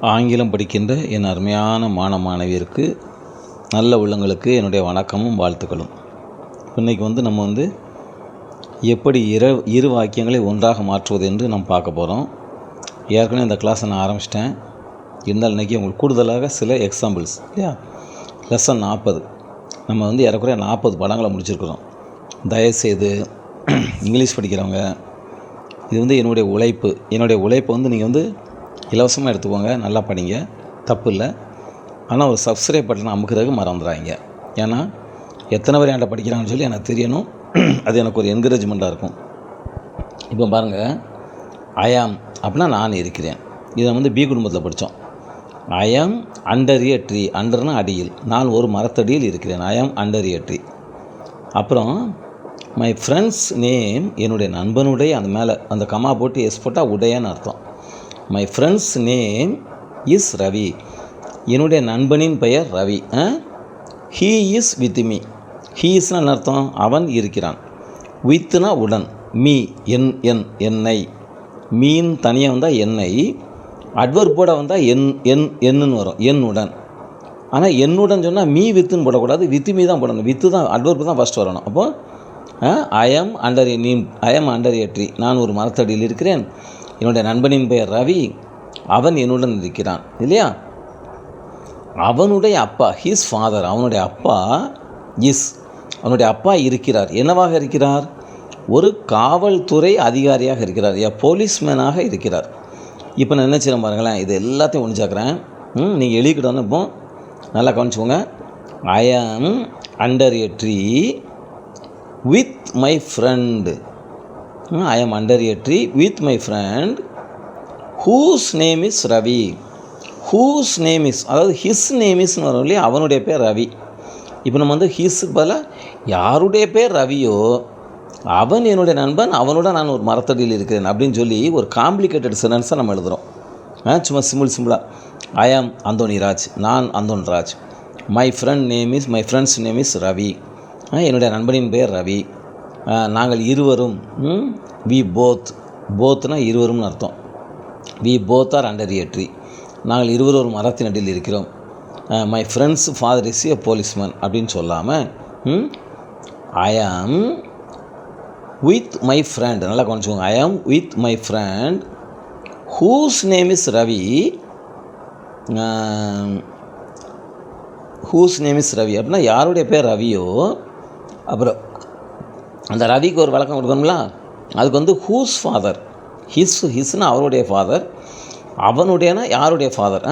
ஆங்கிலம் படிக்கின்ற என் அருமையான மாணவியருக்கு நல்ல உள்ளங்களுக்கு என்னுடைய வணக்கமும் வாழ்த்துக்களும். இன்றைக்கி நம்ம எப்படி இரு வாக்கியங்களை ஒன்றாக மாற்றுவது என்று நாம் பார்க்க போகிறோம். ஏற்கனவே இந்த கிளாஸை நான் ஆரம்பிச்சிட்டேன். இருந்தாலும் இன்றைக்கி உங்களுக்கு கூடுதலாக சில எக்ஸாம்பிள்ஸ் இல்லையா. லெசன் 40 நம்ம ஏறக்குறைய 40 படங்களை முடிச்சிருக்கிறோம். தயவுசெய்து இங்கிலீஷ் படிக்கிறவங்க இது என்னுடைய உழைப்பு நீங்கள் இலவசமாக எடுத்துக்கோங்க, நல்லா படிங்க, தப்பு இல்லை. ஆனால் ஒரு சப்ஸ்கிரைப் பட்டனை அமுக்கிறதுக்கு மறந்துடாங்க. ஏன்னா எத்தனை பேர் என்கிட்ட படிக்கிறாங்கன்னு சொல்லி எனக்கு தெரியணும். அது எனக்கு ஒரு என்கரேஜ்மெண்ட்டாக இருக்கும். இப்போ பாருங்கள், ஐ ஆம் அப்படின்னா நான் இருக்கிறேன். இதை பி குடும்பத்தில் படித்தோம். ஐ ஆம் அண்டர் ஏ ட்ரீ. அண்டர்னா அடியில், நான் ஒரு மரத்தடியில் இருக்கிறேன். ஐ ஆம் அண்டர் ஏ ட்ரீ. அப்புறம் மை ஃப்ரெண்ட்ஸ் நேம், என்னுடைய நண்பனுடைய, அந்த மேலே அந்த கமா போட்டு எஸ் போட்டால் உடையன்னு அர்த்தம். My friend's name is Ravi. என்னுடைய நண்பனின் பெயர் ரவி. He is with me. He இஸ்னா அர்த்தம், அவன் இருக்கிறான். வித்னா உடன், மீ என்னை. மீன் தனியாக வந்தால் என்னை, அட்வர்போட வந்தால் என்னன்னு வரும், என்னுடன். ஆனால் என்னுடன் சொன்னால் மீ வித்துன்னு போடக்கூடாது, வித்து மீ தான் போடணும். வித்து தான் அட்வர்பு தான் ஃபஸ்ட் வரணும். அப்போது ஐ ஆம் அண்டர் ஏ ட்ரீ, நான் ஒரு மரத்தடியில் இருக்கிறேன். என்னுடைய நண்பனின் பெயர் ரவி, அவன் என்னுடன் இருக்கிறான் இல்லையா. அவனுடைய அப்பா, ஹிஸ் ஃபாதர், அவனுடைய அப்பா இஸ், அவனுடைய அப்பா இருக்கிறார். என்னவாக இருக்கிறார்? ஒரு காவல்துறை அதிகாரியாக இருக்கிறார், போலீஸ்மேனாக இருக்கிறார். இப்போ நான் என்ன செய்யணும் பாருங்களேன், இது எல்லாத்தையும் ஒழிச்சாக்குறேன். நீங்கள் எழுதிக்கிட்டோன்னு இப்போ நல்லா கவனிச்சுக்கோங்க. I am under a tree with my friend. I am under a tree with my friend whose name is Ravi. Whose name is, அதாவது ஹிஸ் நேம் இஸ்னு வரும் இல்லையா, அவனுடைய பேர் ரவி. இப்போ நம்ம ஹிஸ்ஸுக்கு பதிலாக யாருடைய பேர் ரவியோ அவன் என்னுடைய நண்பன், அவனோட நான் ஒரு மரத்தடியில் இருக்கிறேன் அப்படின்னு சொல்லி ஒரு காம்ப்ளிகேட்டட் சென்டென்ஸை நம்ம எழுதுகிறோம். சும்மா சிம்பிளாக ஐ ஆம் அந்தோனிராஜ், நான் Antonraj. My friend's name is Ravi. என்னுடைய நண்பனின் பெயர் ரவி. நாங்கள் இருவரும், வி போத்னா இருவரும்னு அர்த்தம். We both are under a tree. நாங்கள் இருவரும் ஒரு மரத்தின் அடியில் இருக்கிறோம். My friend's father is a policeman அப்படின்னு சொல்லாமல் ஐ ஆம் வித் மை ஃப்ரெண்ட், நல்லா கவனிச்சுக்கோங்க. I am with my friend whose name is Ravi. Whose name is Ravi அப்படின்னா யாருடைய பேர் ரவியோ, அப்புறம் அந்த ரவிக்கு ஒரு வழக்கம் கொடுக்கணுங்களா, அதுக்கு ஹூஸ் ஃபாதர், ஹிஸ்னா அவருடைய ஃபாதர், அவனுடையனா யாருடைய father,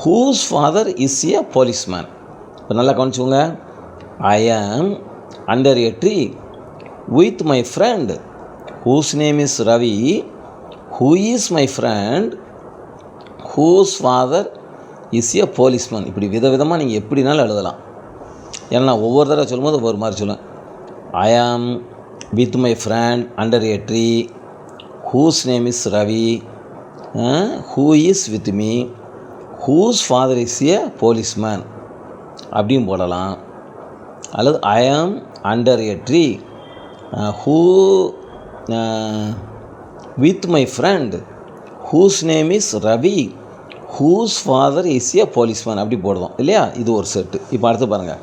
whose father is a policeman. இப்போ நல்லா கவனிச்சுங்க. I am under a tree with my friend whose name is Ravi, who is my friend whose father is a policeman. இப்படி விதவிதமாக நீங்கள் எப்படினாலும் எழுதலாம். ஏன்னா நான் ஒவ்வொரு தடவை சொல்லும்போது ஒவ்வொரு மாதிரி சொல்லுவேன். I am with my friend under a tree whose name is Ravi, who is with me, whose father is a policeman அப்படியும் போடலாம். அல்லது I am under a tree who with my friend whose name is Ravi, whose father is a policeman அப்படி போடுவோம் இல்லையா. இது ஒரு set. இப்போ அடுத்து பாருங்கள்.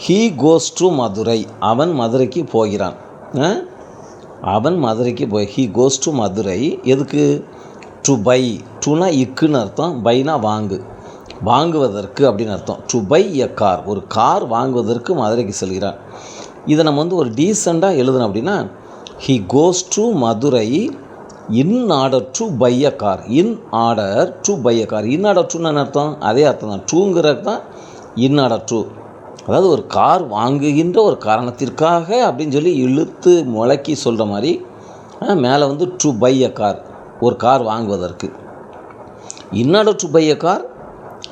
He goes to Madurai. அவன் மதுரைக்கு போகிறான். அவன் மதுரைக்கு ஹீ கோஸ் டு மதுரை. எதுக்கு? To by. டுனா இக்குன்னு அர்த்தம், பைனா வாங்குவதற்கு அப்படின்னு அர்த்தம். டு பை எ கார், ஒரு கார் வாங்குவதற்கு மதுரைக்கு செல்கிறான். இதை நம்ம ஒரு டீசெண்டாக எழுதணும் அப்படின்னா he goes to Madurai in order to buy a car. In order to buy a car. In order டுன்னு அர்த்தம், அதே அர்த்தம் தான். டூங்கிறது தான் இன் ஆர்டர் டு, அதாவது ஒரு கார் வாங்குகின்ற ஒரு காரணத்திற்காக அப்படின்னு சொல்லி இழுத்து முழக்கி சொல்கிற மாதிரி. மேலே டு பை எ கார், ஒரு கார் வாங்குவதற்கு. In order to buy a car,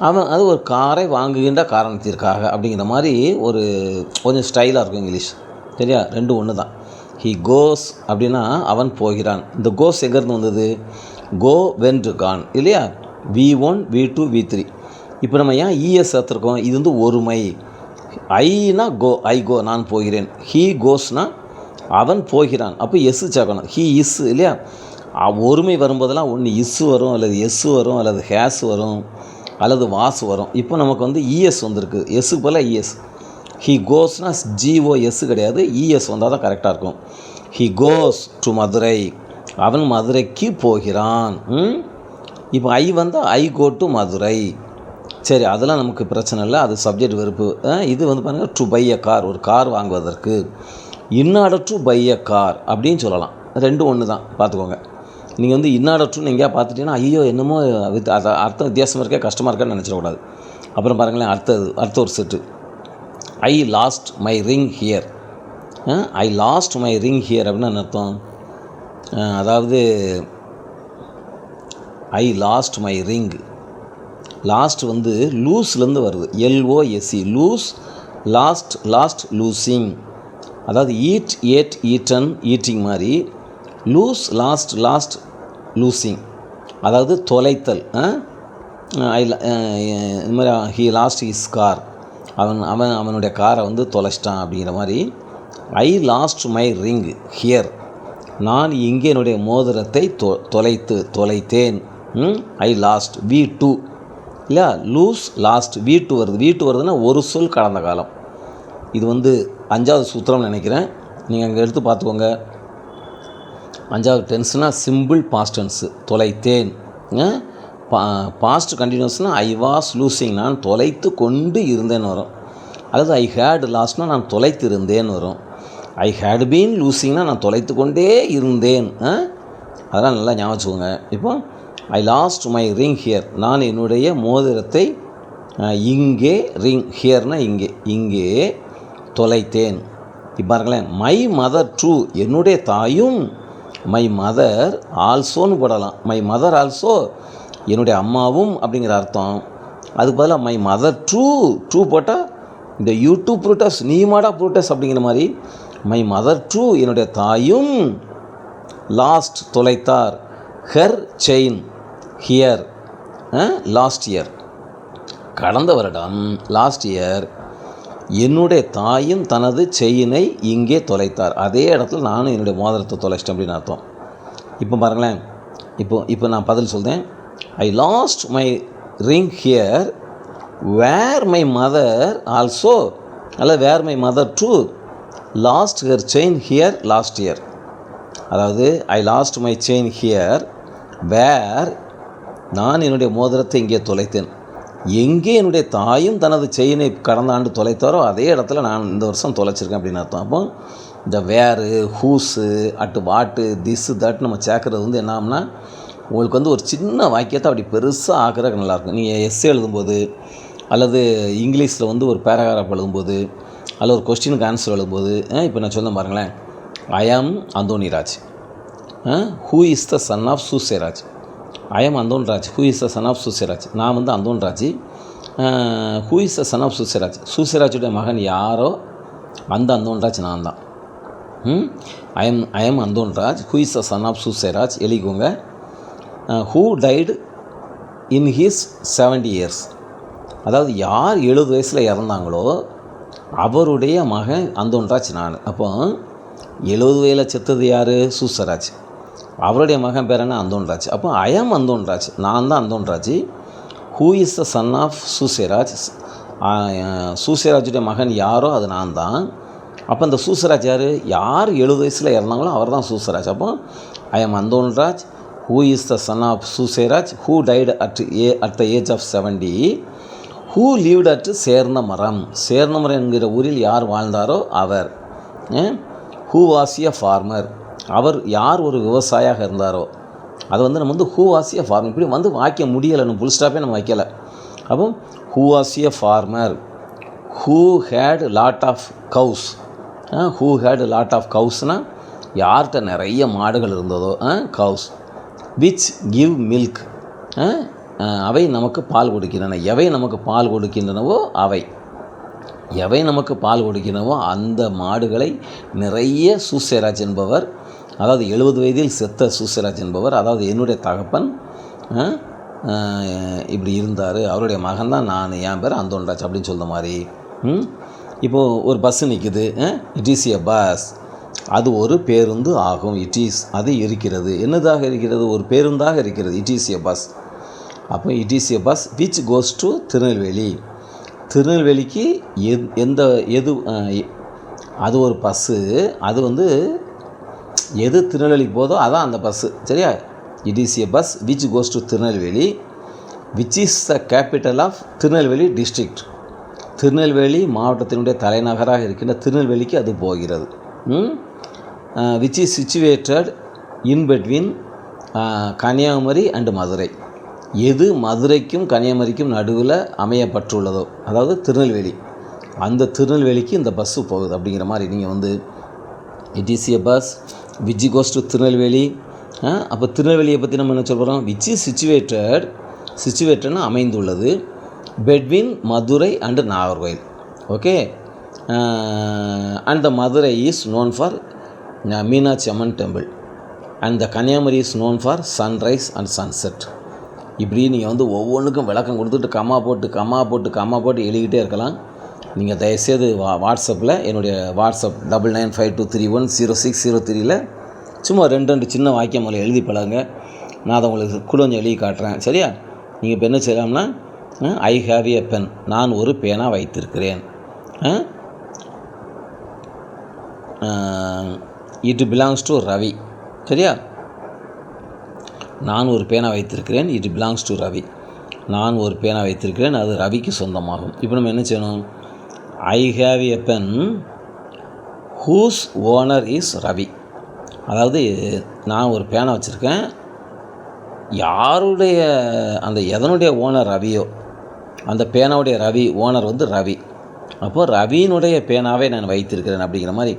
அவன் அது ஒரு காரை வாங்குகின்ற காரணத்திற்காக அப்படிங்கிற மாதிரி ஒரு கொஞ்சம் ஸ்டைலாக இருக்கும் இங்கிலீஷ். சரியா? ரெண்டும் ஒன்று தான். ஹீ கோஸ் அப்படின்னா அவன் போகிறான். இந்த கோஸ் எங்கேருந்து வந்தது? கோ, வென்ட், கான் இல்லையா. V1 V2 V3. இப்போ நம்ம ஏன் இஎஸ் சேர்த்துருக்கோம்? இது ஒருமை. ஐனா கோ, நான் போகிறேன். ஹீ கோஸ்னா அவன் போகிறான், அப்போ எஸ் சேர்க்கணும். ஹீ இஸ் இல்லையா. ஒருமை வரும்போதெல்லாம் ஒன்று இஸ்ஸு வரும், அல்லது எஸ்ஸு வரும், அல்லது ஹேஸ் வரும், அல்லது வாஸ் வரும். இப்போ நமக்கு வந்து இஎஸ் வந்திருக்கு, எஸ்ஸுக்கு போல் இஎஸ். ஹி கோஸ்னா ஜிஓஎஸ் கிடையாது, இஎஸ் வந்தால் தான் கரெக்டாக இருக்கும். ஹி கோஸ் டு மதுரை, அவன் மதுரைக்கு போகிறான். இப்போ ஐ வந்தால் ஐ கோ டு மதுரை. சரி, அதெல்லாம் நமக்கு பிரச்சனை இல்லை, அது சப்ஜெக்ட் வெறுப்பு. இது வந்து பாருங்கள், டு பை எ கார், ஒரு கார் வாங்குவதற்கு. In order to buy a car அப்படின்னு சொல்லலாம். ரெண்டும் ஒன்று தான், பார்த்துக்கோங்க. நீங்கள் வந்து இன் ஆர்டர் டு எங்கேயா பார்த்துட்டீங்கன்னா ஐயோ என்னமோ அது அர்த்தம் வித்தியாசமாக இருக்கே, கஷ்டமாக இருக்கான்னு நினச்சிடக்கூடாது. அப்புறம் பாருங்களேன், அடுத்த ஒரு set. I lost my ring here. I lost my ring here அப்படின்னு என்ன அர்த்தம்? அதாவது I lost my ring, last வந்து லூஸ்லேருந்து வருது, LOSE, லூஸ், லாஸ்ட் லூசிங். அதாவது ஈட், ஏட், ஈட்டன், ஈட்டிங் மாதிரி. லூஸ், லாஸ்ட் லூசிங், அதாவது தொலைத்தல். இது மாதிரி ஹீ லாஸ்ட் ஹிஸ் கார், அவனுடைய காரை வந்து தொலைச்சிட்டான் அப்படிங்கிற மாதிரி. ஐ லாஸ்ட் மை ரிங் ஹியர், நான் இங்கே என்னுடைய மோதிரத்தை தொலைத்தேன். ஐ லாஸ்ட் V2 இல்லையா, லூஸ் லாஸ்ட் V2 வருது. V2 வருதுன்னா ஒரு சொல் கடந்த காலம். இது வந்து 5வது சூத்திரம்னு நினைக்கிறேன், நீங்கள் அங்கே எடுத்து பார்த்துக்கோங்க. 5வது டென்ஸ்னால் சிம்பிள் பாஸ்ட் டென்ஸு, தொலைத்தேன். பாஸ்ட் கண்டினியூஸ்னால் ஐ வாஸ் லூசிங், நான் தொலைத்து கொண்டு இருந்தேன்னு வரும். அல்லது ஐ ஹேட் லாஸ்ட்னால் நான் தொலைத்து இருந்தேன்னு வரும். ஐ ஹேட் பீன் லூசிங்னா நான் தொலைத்து கொண்டே இருந்தேன். அதெல்லாம் நல்லா ஞாபகம் வச்சுக்கோங்க. இப்போ ஐ லாஸ்ட் மை ரிங் ஹியர், நான் என்னுடைய மோதிரத்தை இங்கே, ரிங் ஹியர்னால் இங்கே தொலைத்தேன். இப்போ பாருங்களேன், மை மதர் ட்ரூ, என்னுடைய தாயும், மை மதர் ஆல்சோன்னு போடலாம். மை மதர் ஆல்சோ, என்னுடைய அம்மாவும் அப்படிங்கிற அர்த்தம். அதுக்கு பதிலாக மை மதர் ட்ரூ போட்டால் இந்த யூடியூப் ப்ரூட்டஸ், நீமாடா ப்ரூட்டஸ் அப்படிங்கிற மாதிரி. மை மதர் ட்ரூ, என்னுடைய தாயும், லாஸ்ட் தொலைத்தார், her chain here, last year, கடந்த வருடம், லாஸ்ட் இயர், என்னுடைய தாயும் தனது செயினை இங்கே தொலைத்தார், அதே இடத்துல நானும் என்னுடைய மோதிரத்தை தொலைச்சிட்டேன் அப்படின்னு அர்த்தம். இப்போ பாருங்களேன், இப்போ நான் பதில் சொல்கிறேன். I lost my ring here where my mother also, அல்ல where my mother true lost her chain here last year. அதாவது I lost my chain here where, நான் என்னுடைய மோதிரத்தை இங்கே தொலைத்தேன், எங்கே என்னுடைய தாயும் தனது செயினை கடந்த ஆண்டு தொலைத்தாரோ அதே இடத்துல நான் இந்த வருஷம் தொலைச்சிருக்கேன் அப்படின்னு அர்த்தம். அப்போ இந்த வேறு, ஹூஸு, அட்டு, வாட்டு, திஸ், தட் நம்ம சேர்க்குறது வந்து என்ன ஆகும்னா, உங்களுக்கு வந்து ஒரு சின்ன வாக்கியத்தை அப்படி பெருசாக ஆக்குறதுக்கு நல்லாயிருக்கும். நீங்கள் எஸ்ஸே எழுதும்போது, அல்லது இங்கிலீஷில் வந்து ஒரு பேராகிராஃப் எழுதும்போது, அல்லது ஒரு கொஸ்டினுக்கு ஆன்சர் எழுதும்போது. இப்போ நான் சொன்னேன் பாருங்களேன், I am Anthoniraj, who is the son of Soosairaj. I am Antonraj, who is the son of Soosairaj. நான் வந்து Antonraj, who is the son of Soosairaj. சூசேராஜுடைய மகன் யாரோ அந்த அந்தோன்ராஜ் நான் தான். I am Antonraj, who is the son of Soosairaj எழுதிக்கோங்க. Who died in his 70 years. அதாவது யார் 70 வயசில் இறந்தாங்களோ அவருடைய மகன் அந்தோன்ராஜ் நான். அப்போ 70 வயதில் செத்தது யார்? சூசராஜ். அவருடைய மகன் பேர் என்ன? அந்தோன்ராஜ். அப்போ ஐ ஆம் அந்தோன்ராஜ், நான் தான் Antonraj. Who is the son of Soosairaj, சூசேராஜுடைய மகன் யாரோ அது நான் தான். அப்போ இந்த சூசராஜ் யார்? யார் 70 வயசில் இறந்தாங்களோ அவர் தான் சூசராஜ். அப்போ I am Antonraj, who is the son of Soosairaj, who died at the age of 70, who lived at Serndhamaram. Serndhamaram என்கிற ஊரில் யார் வாழ்ந்தாரோ அவர். ஹூ வாஸ் எ ஃபார்மர், அவர் யார் ஒரு விவசாயியாக இருந்தாரோ. அதை வந்து நம்ம வந்து ஹூ வாஸ் எ ஃபார்மர் இப்படி வந்து வாக்கியம் முடியலை, நம்ம ஃபுல் ஸ்டாப்பே நம்ம வைக்கலை. அப்போ who was a farmer, who had lot of cows. Who had lot of கவுஸ்னால் யார்கிட்ட நிறைய மாடுகள் இருந்ததோ, கவுஸ். விச் கிவ் மில்க், அவை நமக்கு பால் கொடுக்கின்றன. எவை நமக்கு பால் கொடுக்கின்றனவோ அவை, எவை நமக்கு பால் கொடுக்கின்றனவோ அந்த மாடுகளை நிறைய சூசேராஜ் என்பவர், அதாவது 70 வயதில் செத்த சூசேராஜ் என்பவர், அதாவது என்னுடைய தகப்பன் இப்படி இருந்தார், அவருடைய மகன் தான் நான், என் பேர் அந்தோன்ராஜ் அப்படின்னு சொல்கிற மாதிரி. இப்போது ஒரு பஸ்ஸு நிற்குது, இட் இஸ் எ பஸ். அது ஒரு பேருந்து ஆகும். இட் இஸ், அது இருக்கிறது. என்னதாக இருக்கிறது? ஒரு பேருந்தாக இருக்கிறது. It is a bus. அப்போ it is a bus which goes to Tirunelveli. திருநெல்வேலிக்கு எது அது ஒரு பஸ்ஸு. அது வந்து எது திருநெல்வேலிக்கு போதோ அதான் அந்த பஸ்ஸு. சரியா? It is a bus which goes to Tirunelveli which is the capital of Tirunelveli district. Tirunelveli மாவட்டத்தினுடைய தலைநகராக இருக்கின்ற திருநெல்வேலிக்கு அது போகிறது. Which is situated in between Kanniyakumari and Madurai. எது மதுரைக்கும் கன்னியாகுமரிக்கும் நடுவில் அமையப்பட்டுள்ளதோ, அதாவது திருநெல்வேலி, அந்த திருநெல்வேலிக்கு இந்த பஸ்ஸு போகுது அப்படிங்கிற மாதிரி நீங்கள் வந்து it is a bus which goes to Tirunelveli. அப்போ திருநெல்வேலியை பற்றி நம்ம என்ன சொல்கிறோம்? விச் இஸ் சிச்சுவேட்டட்னு அமைந்துள்ளது between Madurai and Nagercoil. Okay. And the Madurai is known for Meenakshi Amman temple and the Kanniyakumari is known for sunrise and sunset. இப்படி நீங்கள் வந்து ஒவ்வொன்றுக்கும் விளக்கம் கொடுத்துட்டு கம்மா போட்டு எழுதிக்கிட்டே இருக்கலாம். நீங்கள் தயவுசெய்து வாட்ஸ்அப்பில் என்னுடைய வாட்ஸ்அப் 9952310603 சும்மா 2 சின்ன வாக்கியம் முதல்ல எழுதி பழகுங்க. நான் அதை உங்களுக்கு கொஞ்சம் எழுதி காட்டுறேன். சரியா? நீங்கள் இப்போ என்ன செய்யலாம்னா, ஐ ஹாவ் எ பென், நான் ஒரு பேனா வைத்திருக்கிறேன். It belongs to Ravi. சரியா? நான் ஒரு பேனா வைத்திருக்கிறேன். It belongs to Ravi. நான் ஒரு பேனா வைத்திருக்கிறேன், அது ரவிக்கு சொந்தமாகும். இப்போ நம்ம என்ன செய்யணும்? I have a pen whose owner is Ravi. அதாவது நான் ஒரு பேனா வச்சுருக்கேன், யாருடைய எதனுடைய ஓனர் ரவியோ அந்த பேனாவுடைய ஓனர் வந்து ரவி. அப்போது ரவியினுடைய பேனாவை நான் வைத்திருக்கிறேன் அப்படிங்கிற மாதிரி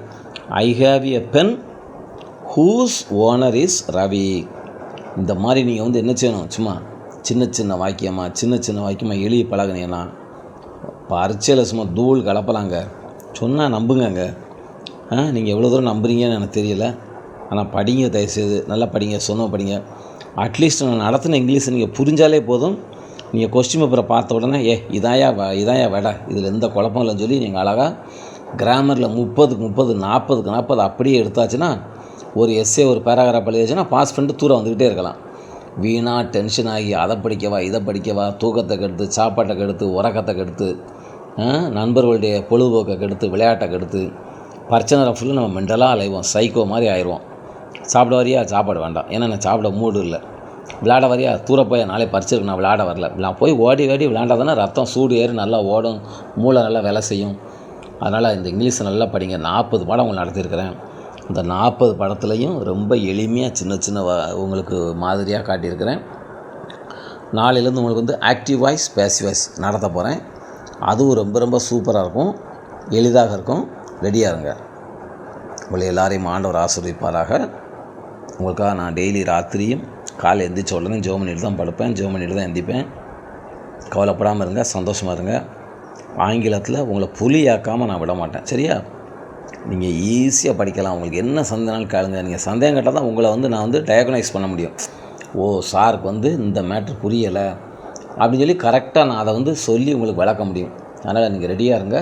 I have a pen whose owner is Ravi. இந்த மாதிரி நீங்கள் வந்து என்ன செய்யணும்? சும்மா சின்ன வாக்கியமாக எழுதி பழகுனீங்கன்னா பரீட்சையில் சும்மா தூள் கலப்பலாங்க. சொன்னால் நம்புங்கங்க. நீங்கள் எவ்வளோ தூரம் நம்புறீங்கன்னு எனக்கு தெரியல. ஆனால் படிங்க, தயவுசெய்து நல்லா படிங்க, படிங்க. அட்லீஸ்ட் நான் நடத்தின இங்கிலீஷை நீங்கள் புரிஞ்சாலே போதும். நீங்கள் கொஸ்டின் பேப்பரை பார்த்த உடனே இதாயா வேடா, இதில் எந்த குழப்பம் இல்லைன்னு சொல்லி நீங்கள் அழகாக கிராமரில் 30க்கு 30 40க்கு 40 அப்படியே எடுத்தாச்சுன்னா, ஒரு எஸ்ஸே ஒரு பேராகிராஃப் எழுதிச்சுன்னா பாஸ் பண்ணிட்டு தூரம் வந்துக்கிட்டே இருக்கலாம். வீணாக டென்ஷன் ஆகி அதை படிக்கவா இதை படிக்கவா, தூக்கத்தை கெடுத்து, சாப்பாட்டை கெடுத்து, உறக்கத்தை கெடுத்து, நண்பர்களுடைய பொழுதுபோக்கை கெடுத்து, விளையாட்டை கெடுத்து, பிரச்சனை ஃபுல்லாக நம்ம மெண்டலாக அலைவோம், சைக்கோ மாதிரி ஆயிடுவோம். சாப்பிட வரியா? சாப்பாடு வேண்டாம், ஏன்னா நான் சாப்பிட மூடு இல்லை. விளையாட வரியா? தூர போய் நாளே பறிச்சிருக்கு, நான் விளையாட வரல. நான் போய் ஓடி விளையாண்டா தானே ரத்தம் சூடு ஏறி நல்லா ஓடும், மூளை நல்லா வேலை செய்யும். அதனால் இந்த இங்கிலீஷை நல்லா படிங்க. 40 பாடம் உங்களுக்கு நடத்தியிருக்கிறேன். இந்த 40 படத்துலையும் ரொம்ப எளிமையாக சின்ன உங்களுக்கு மாதிரியாக காட்டியிருக்கிறேன். நாளையிலேருந்து உங்களுக்கு வந்து ஆக்டிவ் வாய்ஸ், பேசிவ் வாய்ஸ் நடத்த போகிறேன். அதுவும் ரொம்ப சூப்பராக இருக்கும், எளிதாக இருக்கும். ரெடியாக இருங்க. உங்களை எல்லாரையும் ஆண்டவர் ஆசீர்வதிப்பாராக. உங்களுக்காக நான் டெய்லி ராத்திரியும் காலை எந்திரிச்ச உடனே ஜெபம் பண்ணிட்டு தான் படுப்பேன், ஜெபம் பண்ணிட்டு தான் எந்திப்பேன். கவலைப்படாமல் இருங்க, சந்தோஷமாக இருங்க. ஆங்கிலத்தில் உங்களை புலியாக்காமல் நான் விட மாட்டேன். சரியா? நீங்கள் ஈஸியாக படிக்கலாம். உங்களுக்கு என்ன சந்தேகம்னாலும் கேளுங்க. நீங்கள் சந்தேகம் கேட்டால் தான் உங்களை வந்து நான் வந்து டயக்னைஸ் பண்ண முடியும். சாருக்கு வந்து இந்த மேட்ரு புரியலை அப்படின்னு சொல்லி கரெக்டாக நான் அதை வந்து சொல்லி உங்களுக்கு விளக்க முடியும். அதனால் நீங்கள் ரெடியாக இருங்க,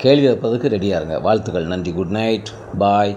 கேள்வி வைப்பதற்கு ரெடியாக இருங்க. வாழ்த்துக்கள். நன்றி. Good night. பாய்.